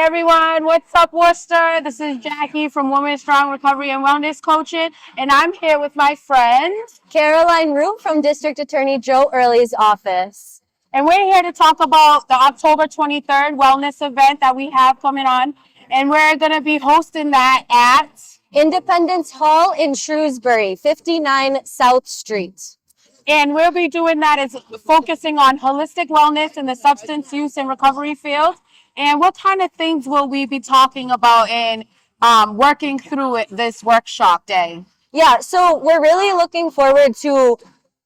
everyone, what's up, Worcester? This is Jackie from Women Strong Recovery and Wellness Coaching, and I'm here with my friend Caroline Root from District Attorney Joe Early's office. and we're here to talk about the October 23rd wellness event that we have coming on, and we're going to be hosting that at Independence Hall in Shrewsbury, 59 South Street. and we'll be doing that as focusing on holistic wellness in the substance use and recovery field. And what kind of things will we be talking about in working through it this workshop day? Yeah, so we're really looking forward to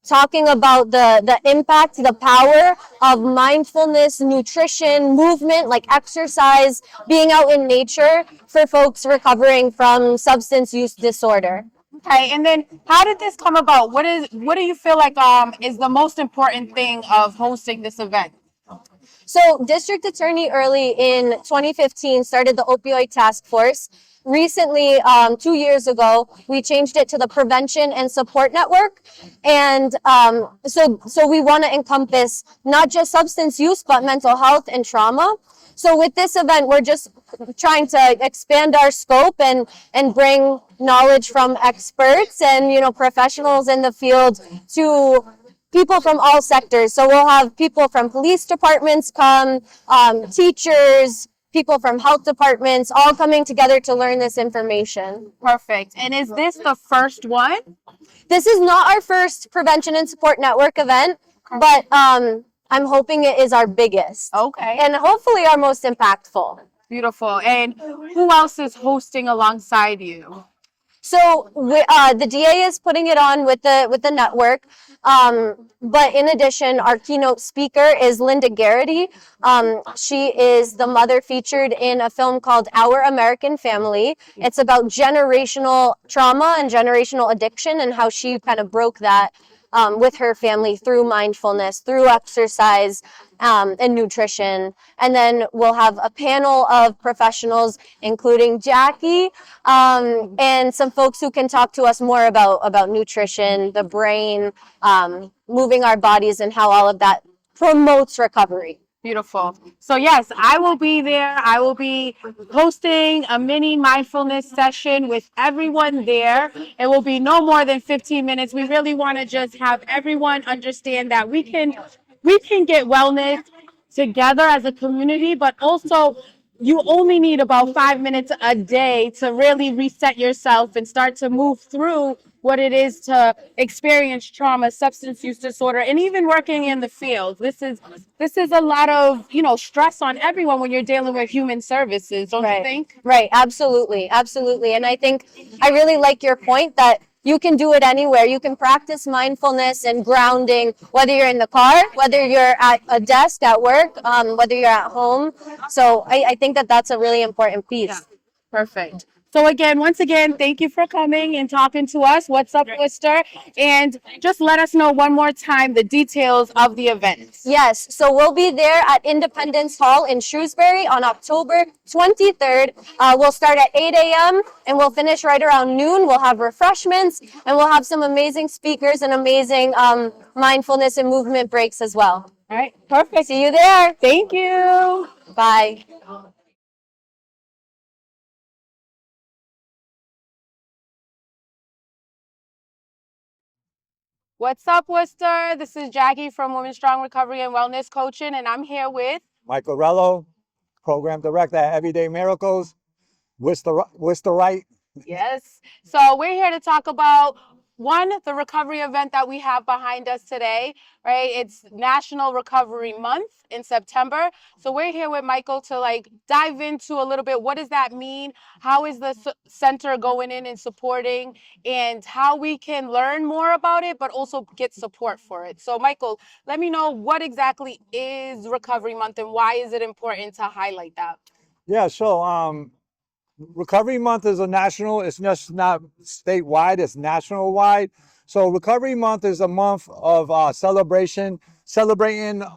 talking about the impact, the power of mindfulness, nutrition, movement, like exercise, being out in nature for folks recovering from substance use disorder. Okay, and then how did this come about? What do you feel like is the most important thing of hosting this event? So District Attorney Early in 2015 started the Opioid Task Force. Recently, 2 years ago, we changed it to the Prevention and Support Network. And so we want to encompass not just substance use, but mental health and trauma. So with this event, we're just trying to expand our scope and bring knowledge from experts and, professionals in the field to people from all sectors. So we'll have people from police departments come, teachers, people from health departments, all coming together to learn this information. Perfect. And is this the first one? This is not our first Prevention and Support Network event, but I'm hoping it is our biggest. Okay. And hopefully our most impactful. Beautiful. And who else is hosting alongside you? So the DA is putting it on with the network, but in addition, our keynote speaker is Linda Garrity. She is the mother featured in a film called Our American Family. It's about generational trauma and generational addiction and how she kind of broke that with her family through mindfulness, through exercise, and nutrition. And then we'll have a panel of professionals, including Jackie, and some folks who can talk to us more about nutrition, the brain, moving our bodies, and how all of that promotes recovery. Beautiful. So yes, I will be there. I will be hosting a mini mindfulness session with everyone there. It will be no more than 15 minutes. We really want to just have everyone understand that we can get wellness together as a community, but also you only need about 5 minutes a day to really reset yourself and start to move through what it is to experience trauma, substance use disorder, and even working in the field. This is a lot of, stress on everyone when you're dealing with human services, don't you think? Right, absolutely. And I think I really like your point that you can do it anywhere. You can practice mindfulness and grounding, whether you're in the car, whether you're at a desk at work, whether you're at home. So I think that's a really important piece. Yeah, perfect. So once again, thank you for coming and talking to us. What's up, Worcester? And just let us know one more time the details of the event. Yes, so we'll be there at Independence Hall in Shrewsbury on October 23rd. We'll start at 8 a.m. and we'll finish right around noon. We'll have refreshments and we'll have some amazing speakers and amazing mindfulness and movement breaks as well. All right, perfect. See you there. Thank you. Bye. What's up, Worcester? This is Jackie from Women Strong Recovery and Wellness Coaching, and I'm here with Michael Earielo, Program Director at Everyday Miracles, Worcesterite. Yes. So we're here to talk about the recovery event that we have behind us today, right? It's National Recovery Month in September. So we're here with Michael to dive into a little bit. What does that mean? How is the center going in and supporting, and how we can learn more about it, but also get support for it. So Michael, let me know what exactly is Recovery Month and why is it important to highlight that? Yeah, so Recovery Month is it's just not statewide, it's national wide. So Recovery Month is a month of celebrating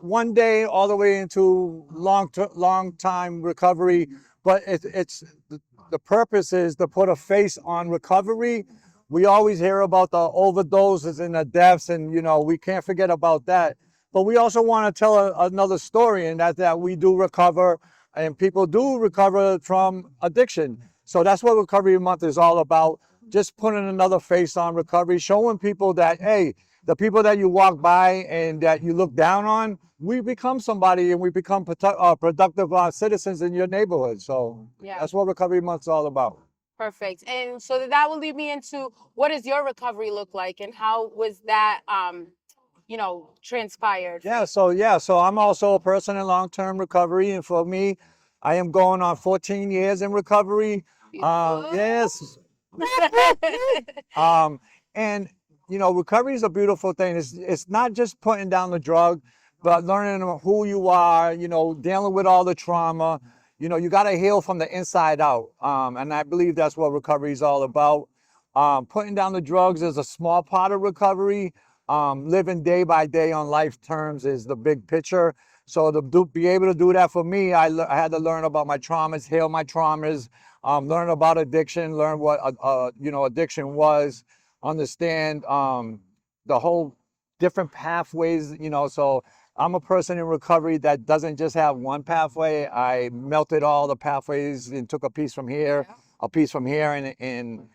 one day all the way into long time recovery. But it's the purpose is to put a face on recovery. We always hear about the overdoses and the deaths, and we can't forget about that. But we also want to tell another story, and that we do recover. and people do recover from addiction. So that's what Recovery Month is all about. Just putting another face on recovery, showing people that, hey, the people that you walk by and that you look down on, we become somebody and we become productive citizens in your neighborhood. So Yeah. that's what Recovery Month is all about. Perfect. And so that will lead me into, what does your recovery look like, and how was that, transpired? So I'm also a person in long-term recovery, and for me, I am going on 14 years in recovery. Yes. Um, and recovery is a beautiful thing. It's not just putting down the drug, but learning who you are. Dealing with all the trauma. You got to heal from the inside out. And I believe that's what recovery is all about. Putting down the drugs is a small part of recovery. Living day by day on life terms is the big picture. So to be able to do that for me, I had to learn about my traumas, heal my traumas, learn about addiction, learn what addiction was, understand the whole different pathways. So I'm a person in recovery that doesn't just have one pathway. I melted all the pathways and took a piece from here, a piece from here, and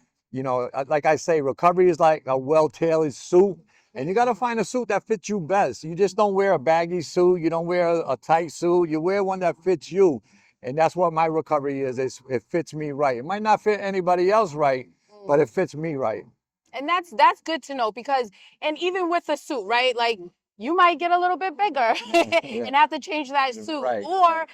like I say, recovery is like a well-tailored suit. And you got to find a suit that fits you best. You just don't wear a baggy suit. You don't wear a tight suit. You wear one that fits you. And that's what my recovery is. It fits me right. It might not fit anybody else right, but it fits me right. And that's good to know, because, and even with a suit, right? Like, you might get a little bit bigger and have to change that suit, Right. or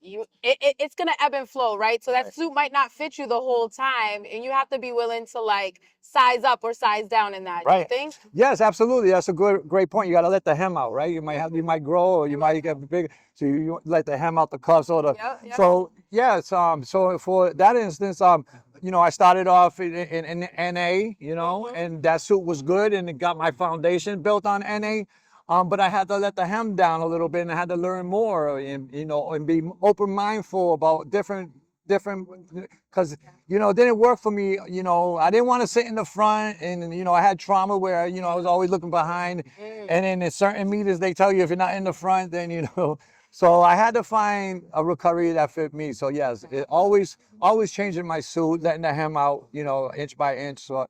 it's gonna ebb and flow, right? So that suit might not fit you the whole time, and you have to be willing to, like, size up or size down in that. Do you think? Yes, absolutely. That's a great point. You got to let the hem out, right? You might grow, or you might get big, so you let the hem out the cuffs or the. Yep. So yes, so for that instance, I started off in NA, and that suit was good, and it got my foundation built on NA. But I had to let the hem down a little bit, and I had to learn more, and be open mindful about different, because it didn't work for me. I didn't want to sit in the front, and I had trauma where I was always looking behind, and then in certain meetings they tell you if you're not in the front, then So I had to find a recovery that fit me. So yes, it always changing my suit, letting the hem out, inch by inch. So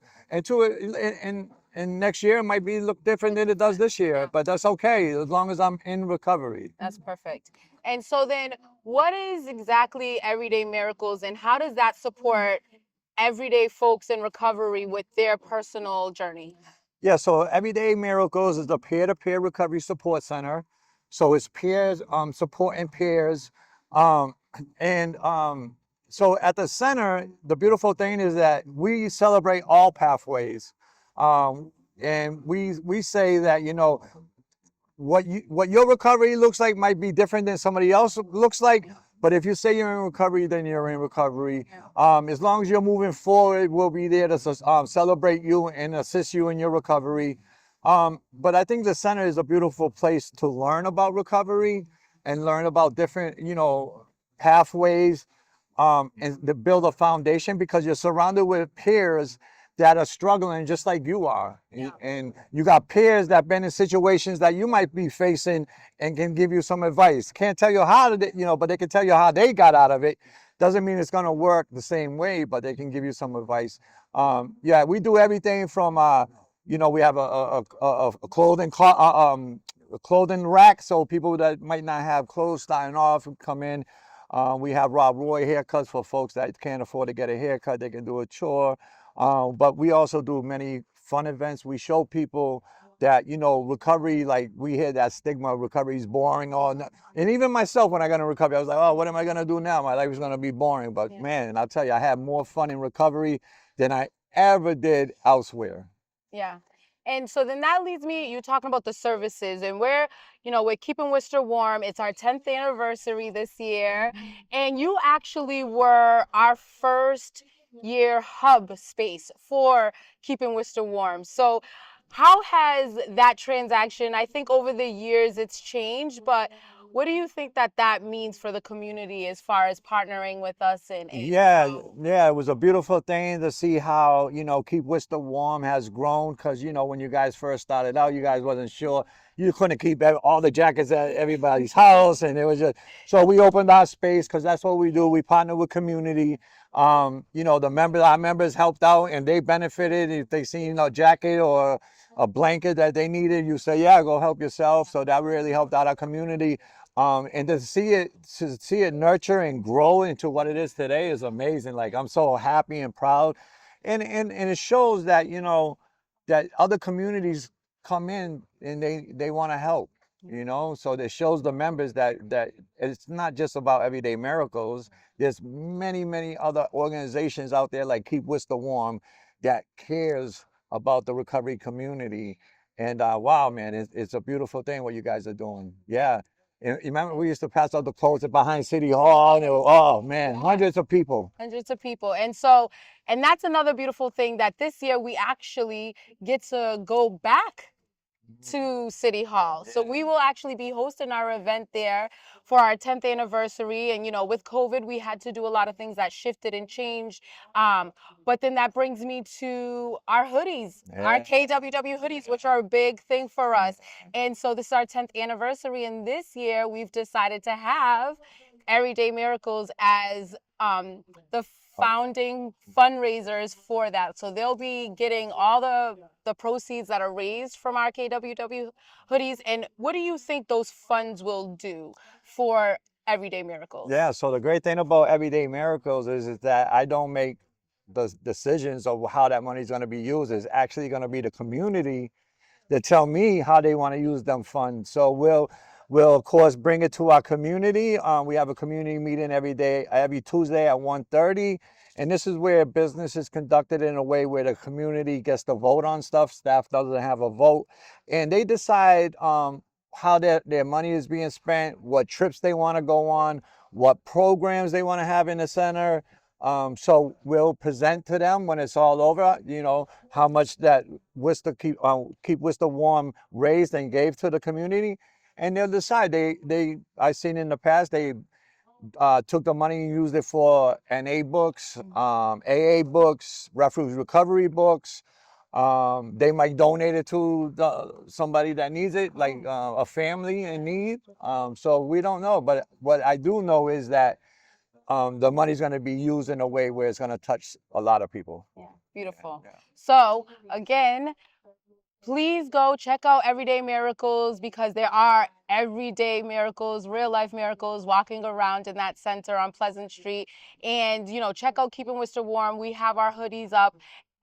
and next year it might look different than it does this year, but that's okay as long as I'm in recovery. That's perfect. And so then, what is exactly Everyday Miracles, and how does that support everyday folks in recovery with their personal journey? Yeah, so Everyday Miracles is a peer-to-peer recovery support center. So it's peers supporting peers. Um, and so at the center, the beautiful thing is that we celebrate all pathways. And we say that, what your recovery looks like might be different than somebody else looks like. But if you say you're in recovery, then you're in recovery. As long as you're moving forward, we'll be there to celebrate you and assist you in your recovery. But I think the center is a beautiful place to learn about recovery and learn about different, pathways, and to build a foundation, because you're surrounded with peers that are struggling just like you are. And you got peers that been in situations that you might be facing and can give you some advice. Can't tell you how to, but they can tell you how they got out of it. Doesn't mean it's going to work the same way, but they can give you some advice. We do everything from, we have a clothing rack, so people that might not have clothes starting off come in. We have Rob Roy haircuts for folks that can't afford to get a haircut. They can do a chore. But we also do many fun events. We show people that, recovery, like we hear that stigma, recovery is boring. And even myself, when I got in recovery, I was like, oh, what am I going to do now? My life is going to be boring. But man, I'll tell you, I had more fun in recovery than I ever did elsewhere. Yeah. And so then that leads me, you talking about the services, and we're keeping Worcester warm. It's our 10th anniversary this year. And you actually were our first year hub space for keeping Worcester warm. So how has that transaction, I think over the years it's changed, but What do you think that means for the community as far as partnering with us and Yeah, yeah, it was a beautiful thing to see how, Keep Worcester Warm has grown, because, when you guys first started out, you guys wasn't sure. You couldn't keep all the jackets at everybody's house, and it was just, so we opened our space, because that's what we do. We partner with community. Our members helped out, and they benefited. If they seen a jacket or a blanket that they needed, you say, yeah, go help yourself. So that really helped out our community. And to see it nurture and grow into what it is today is amazing. Like, I'm so happy and proud, and it shows that that other communities come in and they want to help. So it shows the members that it's not just about Everyday Miracles. There's many other organizations out there like Keep Worcester Warm that cares about the recovery community. And wow, man, it's a beautiful thing what you guys are doing. Yeah. You remember we used to pass out the clothes behind City Hall, and it was, oh man, hundreds of people. Hundreds of people. And that's another beautiful thing, that this year we actually get to go back to City Hall. So we will actually be hosting our event there for our 10th anniversary. And, with COVID, we had to do a lot of things that shifted and changed. But then that brings me to our hoodies, our KWW hoodies, which are a big thing for us. And so this is our 10th anniversary. And this year we've decided to have Everyday Miracles as the founding fundraisers for that. So they'll be getting all the proceeds that are raised from our KWW hoodies. And what do you think those funds will do for Everyday Miracles? Yeah, so the great thing about Everyday Miracles is that I don't make the decisions of how that money is going to be used. It's actually going to be the community that tell me how they want to use them funds. So we'll of course bring it to our community. We have a community meeting every Tuesday at 1:30, and this is where business is conducted in a way where the community gets to vote on stuff. Staff doesn't have a vote, and they decide how their money is being spent, what trips they want to go on, what programs they want to have in the center. So we'll present to them when it's all over, how much that Worcester Keep Worcester Warm raised and gave to the community, and they'll decide. I've seen in the past they took the money and used it for NA books, AA books, refuge recovery books. They might donate it to somebody that needs it, like a family in need. So we don't know, but what I do know is that the money's going to be used in a way where it's going to touch a lot of people. Yeah, beautiful. Yeah. So again, please go check out Everyday Miracles, because there are everyday miracles, real life miracles walking around in that center on Pleasant Street. And, check out Keeping Worcester Warm. We have our hoodies up.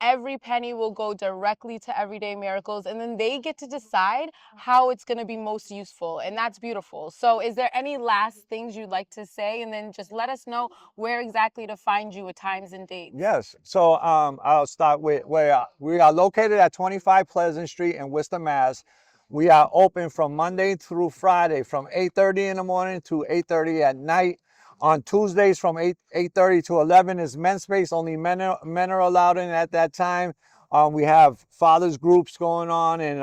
Every penny will go directly to Everyday Miracles, and then they get to decide how it's going to be most useful, and that's beautiful. So is there any last things you'd like to say, and then just let us know where exactly to find you with times and dates? Yes. So I'll start with where we are located at 25 Pleasant Street in Worcester, Mass. We are open from Monday through Friday from 8:30 in the morning to 8:30 at night. On Tuesdays from 8:30 to 11 is men's space. Only men are allowed in at that time. We have fathers groups going on and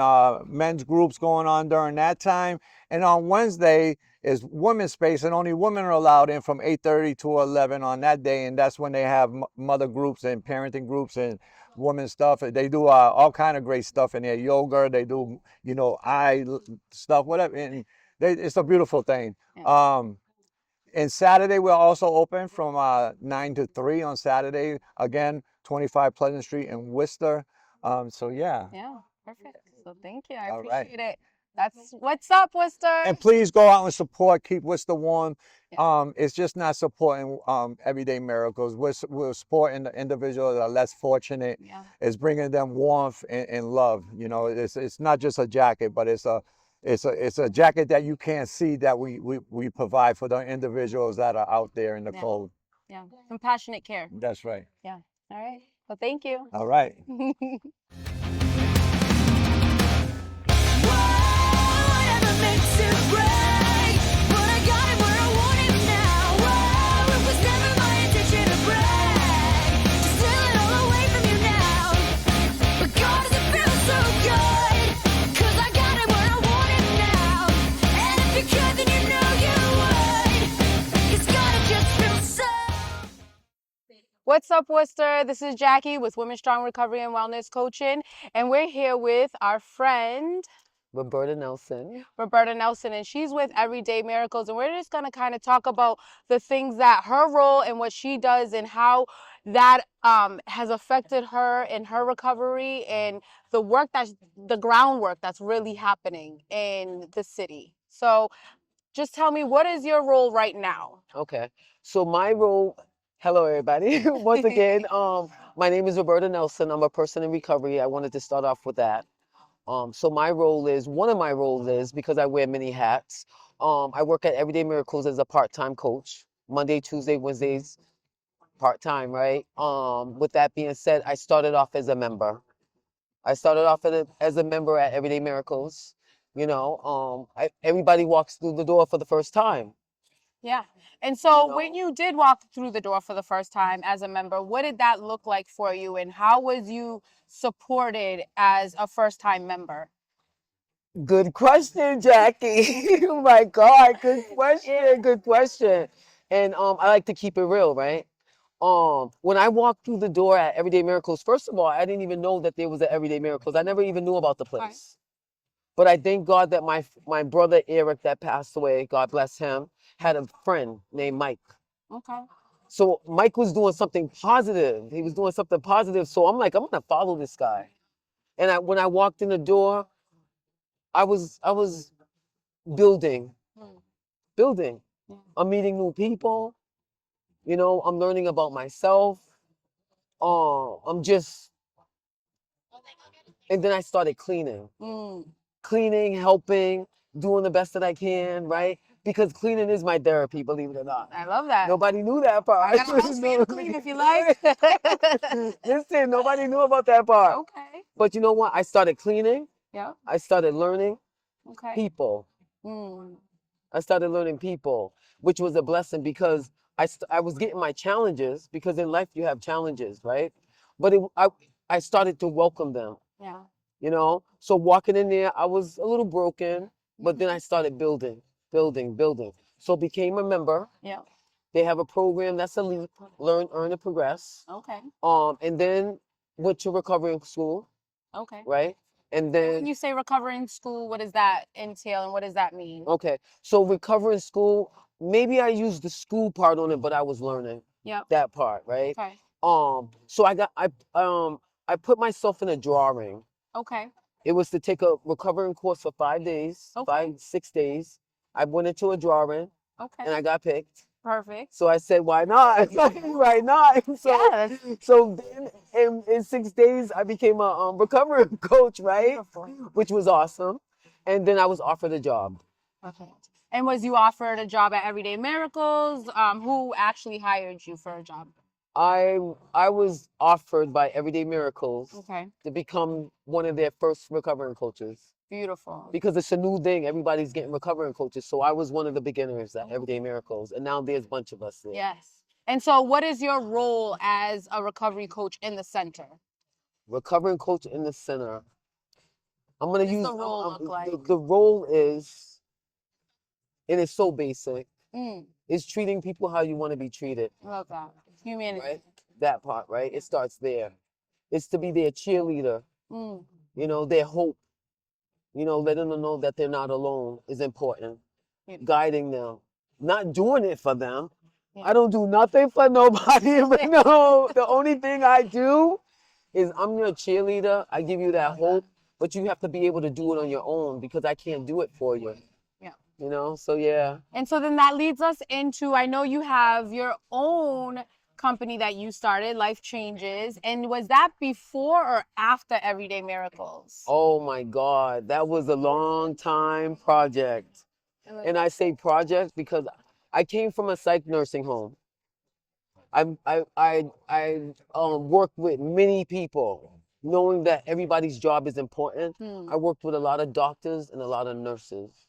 men's groups going on during that time. And on Wednesday is women's space, and only women are allowed in from 8:30 to 11 on that day. And that's when they have mother groups and parenting groups and women's stuff. They do all kind of great stuff in there. Yoga, they do, eye stuff, whatever. And it's a beautiful thing. Yeah. And Saturday, we're also open from 9 to 3 on Saturday. Again, 25 Pleasant Street in Worcester. So, yeah. Yeah, perfect. So, thank you. I appreciate it. That's what's up, Worcester. And please go out and support Keep Worcester Warm. Yeah. It's just not supporting Everyday Miracles. We're supporting the individuals that are less fortunate. Yeah. It's bringing them warmth and love. It's not just a jacket, but it's a jacket that you can't see, that we provide for the individuals that are out there in the cold. Yeah, compassionate care. That's right. Yeah. All right. Well, thank you. All right. Cause I got it where I want it now. And if you could, then you know you What's up, Worcester? This is Jackie with Women Strong Recovery and Wellness Coaching, and we're here with our friend Roberta Nelson. Roberta Nelson, and she's with Everyday Miracles, and we're just going to kind of talk about the things that her role and what she does and how that has affected her in her recovery and the groundwork that's really happening in the city. So just tell me, what is your role right now? Okay. So my role, hello everybody. Once again, my name is Roberta Nelson. I'm a person in recovery. I wanted to start off with that. So one of my roles is, because I wear many hats, I work at Everyday Miracles as a part-time coach, Monday, Tuesday, Wednesdays, part-time, right? With that being said, I started off as a member. I started off as a member at Everyday Miracles. Everybody walks through the door for the first time. Yeah. And so when you did walk through the door for the first time as a member, what did that look like for you, and how was you supported as a first-time member? Good question, Jackie. Oh my God, good question, good question. And I like to keep it real, right? When I walked through the door at Everyday Miracles, first of all, I didn't even know that there was an Everyday Miracles. I never even knew about the place. But I thank God that my brother Eric that passed away, God bless him, had a friend named Mike. Okay. So Mike was doing something positive. He was doing something positive. So I'm like, I'm gonna follow this guy. And when I walked in the door, I was building, Mm. building. Yeah. I'm meeting new people. I'm learning about myself. I'm just, and then I started cleaning, Mm. cleaning, helping, doing the best that I can, right? Because cleaning is my therapy, believe it or not. I love that. Nobody knew that part. I got a house for you to clean if you like. Listen, nobody knew about that part. Okay. But you know what? I started cleaning. Yeah. I started learning Okay. people. Mm. I started learning people, which was a blessing because I was getting my challenges, because in life you have challenges, right? But I started to welcome them, Yeah. So walking in there, I was a little broken, but then I started building, building, building. So became a member. Yeah. They have a program that's a leap, learn, earn, and progress. Okay. And then went to recovery school, Okay. right? And When then you say recovering school, what does that entail and what does that mean? okay, so recovering school, maybe I used the school part on it, but I was learning Yep. that part, right? Okay. So I put myself in a drawing. Okay. It was to take a recovering course for 5 days, Okay. 6 days. I went into a drawing Okay. and I got picked. Perfect. So I said, why not? Why not? Yeah. So then in 6 days, I became a recovery coach, right? Beautiful. Which was awesome. And then I was offered a job. Perfect. And was you offered a job at Everyday Miracles? Who actually hired you for a job? I was offered by Everyday Miracles Okay. to become one of their first recovering coaches. Beautiful. Because it's a new thing. Everybody's getting recovering coaches. So I was one of the beginners at Everyday Miracles. And now there's a bunch of us there. Yes. And so what is your role as a recovery coach in the center? Recovering coach in the center. I'm going to use the role look like? the role is, and it's so basic, Mm, is treating people how you want to be treated. I love that. Humanity. Right? That part, right? It starts there. It's to be their cheerleader, Mm, their hope, letting them know that they're not alone is important. Yeah. Guiding them, not doing it for them. Yeah. I don't do nothing for nobody. But no, the only thing I do is I'm your cheerleader. I give you that hope, but you have to be able to do it on your own because I can't do it for you. Yeah. So yeah. And so then that leads us into, I know you have your own company that you started, Life Changes. And was that before or after Everyday Miracles? Oh my God, that was a long time project. And I say project because I came from a psych nursing home. I worked with many people, knowing that everybody's job is important. I worked with a lot of doctors and a lot of nurses.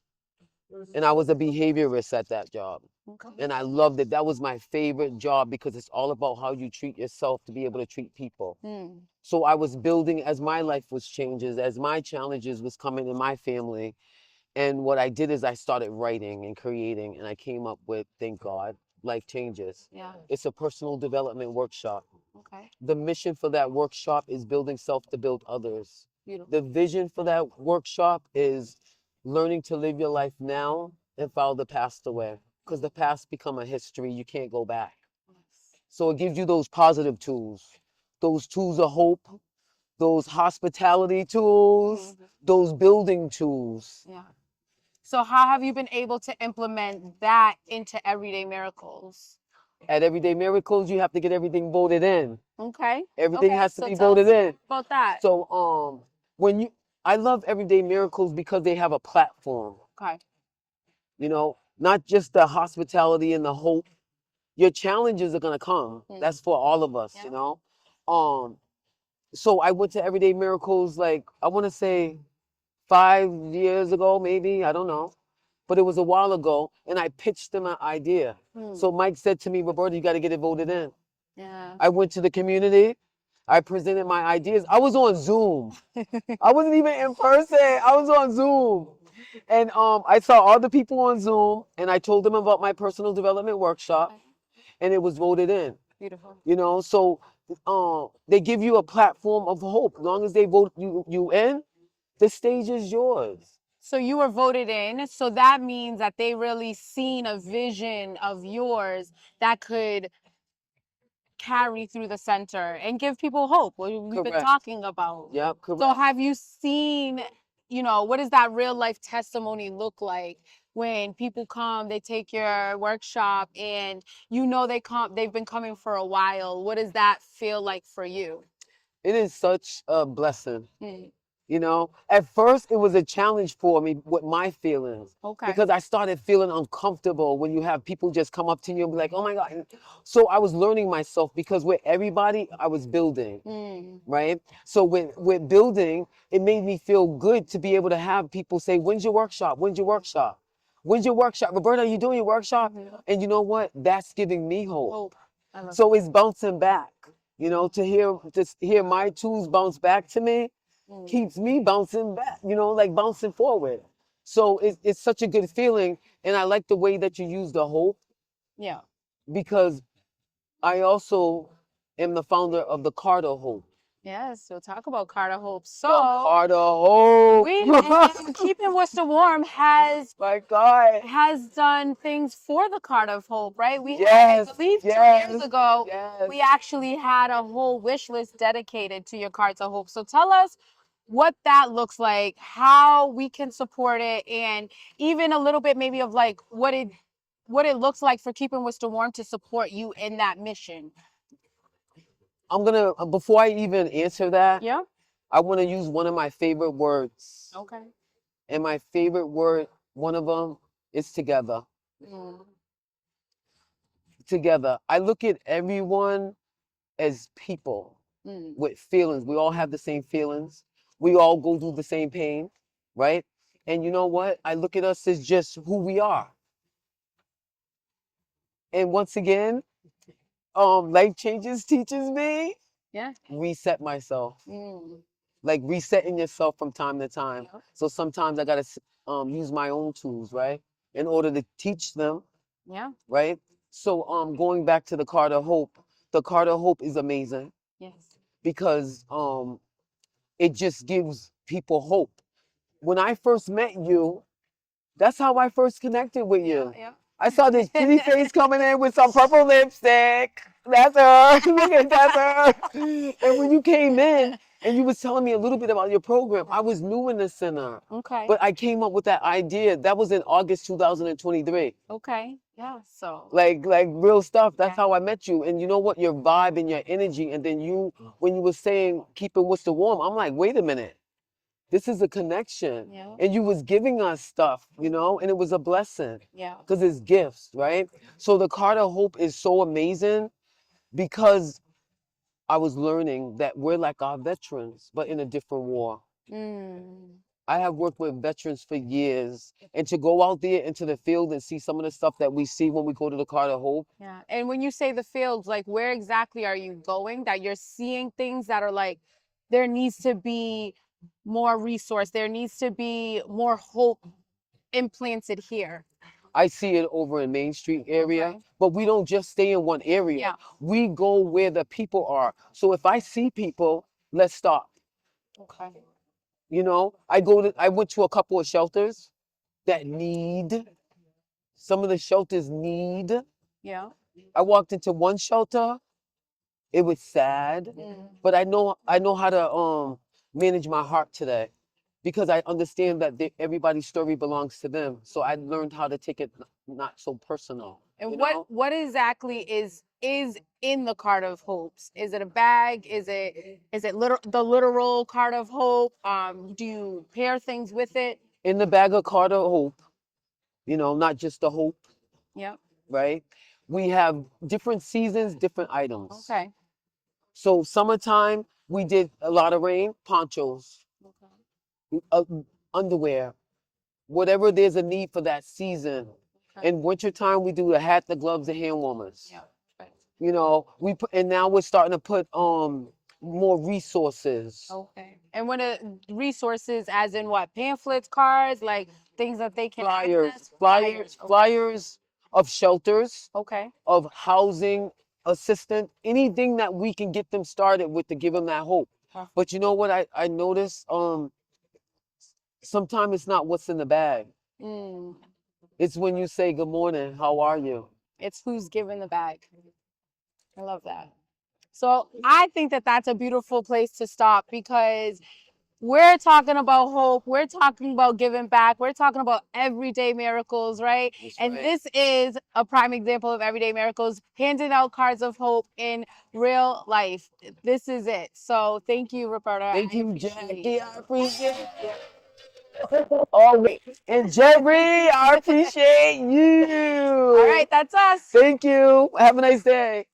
And I was a behaviorist at that job. Okay. And I loved it. That was my favorite job because it's all about how you treat yourself to be able to treat people. Mm. So I was building as my life was changes, as my challenges was coming in my family. And what I did is I started writing and creating, and I came up with, thank God, life changes. Yeah. It's a personal development workshop. Okay. The mission for that workshop is building self to build others. Beautiful. The vision for that workshop is learning to live your life now and file the past away, because the past become a history. You can't go back. So it gives you those positive tools, those tools of hope, those hospitality tools, those building tools. Yeah. So how have you been able to implement that into Everyday Miracles? At Everyday Miracles, you have to get everything voted in. Okay. Everything Okay, has to so be tell voted us in. about that. So when you I love Everyday Miracles because they have a platform. Okay. You know, not just the hospitality and the hope. Your challenges are gonna come. That's for all of us, you know. So I went to Everyday Miracles like I want to say 5 years ago, maybe, I don't know. But it was a while ago, and I pitched them an idea. So Mike said to me, Roberta, you got to get it voted in. Yeah. I went to the community. I presented my ideas. I was on Zoom. I wasn't even in person. I was on Zoom. And I saw all the people on Zoom, and I told them about my personal development workshop, and it was voted in. Beautiful. You know, so they give you a platform of hope. As long as they vote you in, the stage is yours. So you were voted in. So that means that they really seen a vision of yours that could carry through the center and give people hope. What we've been Correct. talking about. Yep, correct. So have you seen, what does that real life testimony look like when people come, they take your workshop and they've been coming for a while. What does that feel like for you? It is such a blessing. Mm. You know, at first it was a challenge for me with my feelings. Okay. Because I started feeling uncomfortable when you have people just come up to you and be like, oh my God. So I was learning myself because with everybody, I was building, right? So with building, it made me feel good to be able to have people say, when's your workshop? When's your workshop? When's your workshop? Roberta, are you doing your workshop? And you know what? That's giving me hope. Hope. I love So it's bouncing back, you know, to hear my tools bounce back to me keeps me bouncing back, you know, like bouncing forward. So it's such a good feeling. And I like the way that you use the hope. Yeah. Because I also am the founder of the Carter Hope. Yes, we'll talk about Carter Hope. So Carter Hope. and Keeping Worcester Warm My God. has done things for the Card of Hope, right? We Yes, I believe 2 yes, years ago, yes. we actually had a whole wish list dedicated to your Cards of Hope. So tell us what that looks like, how we can support it, and even a little bit maybe of like what it looks like for Keeping Worcester Warm to support you in that mission. I'm gonna before I even answer that, Yeah. I want to use one of my favorite words. Okay. And my favorite word, one of them, is together. Together. I look at everyone as people with feelings. We all have the same feelings. We all go through the same pain, right? And you know what? I look at us as just who we are. And once again, life changes teaches me. Yeah. Reset myself. Like resetting yourself from time to time. So sometimes I gotta use my own tools, right, in order to teach them. Yeah. Right. So going back to the Carter Hope, the Carter Hope is amazing. Yes. Because it just gives people hope. When I first met you, that's how I first connected with you. Yeah. I saw this pretty face coming in with some purple lipstick. That's her. Look at that's her. And when you came in and you was telling me a little bit about your program, I was new in the center. Okay. But I came up with that idea. That was in August 2023. Okay. Yeah. So Like real stuff. That's how I met you. And you know what? Your vibe and your energy. And then when you were saying keeping Worcester warm, I'm like, wait a minute. This is a connection. Yeah. And you was giving us stuff, you know, and it was a blessing. Yeah. Because it's gifts, right? So the Carter Hope is so amazing because I was learning that we're like our veterans, but in a different war. I have worked with veterans for years, and to go out there into the field and see some of the stuff that we see when we go to the Carter Hope. Yeah. And when you say the fields, like where exactly are you going that you're seeing things that are like, there needs to be more resource, there needs to be more hope implanted here? I see it over in Main Street area, Okay. but we don't just stay in one area. Yeah. We go where the people are. So if I see people, let's stop. Okay. You know, I went to a couple of shelters that need, some of the shelters need. Yeah. I walked into one shelter, it was sad, but I know how to manage my heart today because I understand that everybody's story belongs to them. So I learned how to take it not so personal. And you know? what exactly is in the card of hopes? Is it a bag? Is it the literal card of hope? Do you pair things with it? In the bag of Carter Hope, not just the hope, Yeah. right? We have different seasons, different items. Okay. So summertime, we did a lot of rain, ponchos, Okay. uh, underwear, whatever there's a need for that season. Okay. In wintertime, we do the hat, the gloves, the hand warmers. Yeah. Right. We put, and now we're starting to put more resources. Okay. And what are resources as in what? Pamphlets, cards, like things that they can Flyers, access? flyers, Okay. flyers of shelters, Okay. of housing assistance, anything that we can get them started with to give them that hope. Perfect. But you know what I noticed? Sometimes it's not what's in the bag. Mm. It's when you say good morning, how are you? It's who's giving the bag. I love that. So I think that that's a beautiful place to stop because we're talking about hope. We're talking about giving back. We're talking about everyday miracles, right? That's And right. this is a prime example of everyday miracles, handing out cards of hope in real life. This is it. So thank you, Roberta. Thank I you, appreciate Jackie. you. I appreciate it. All right. And Jerry, I appreciate you. All right, that's us. Thank you. Have a nice day.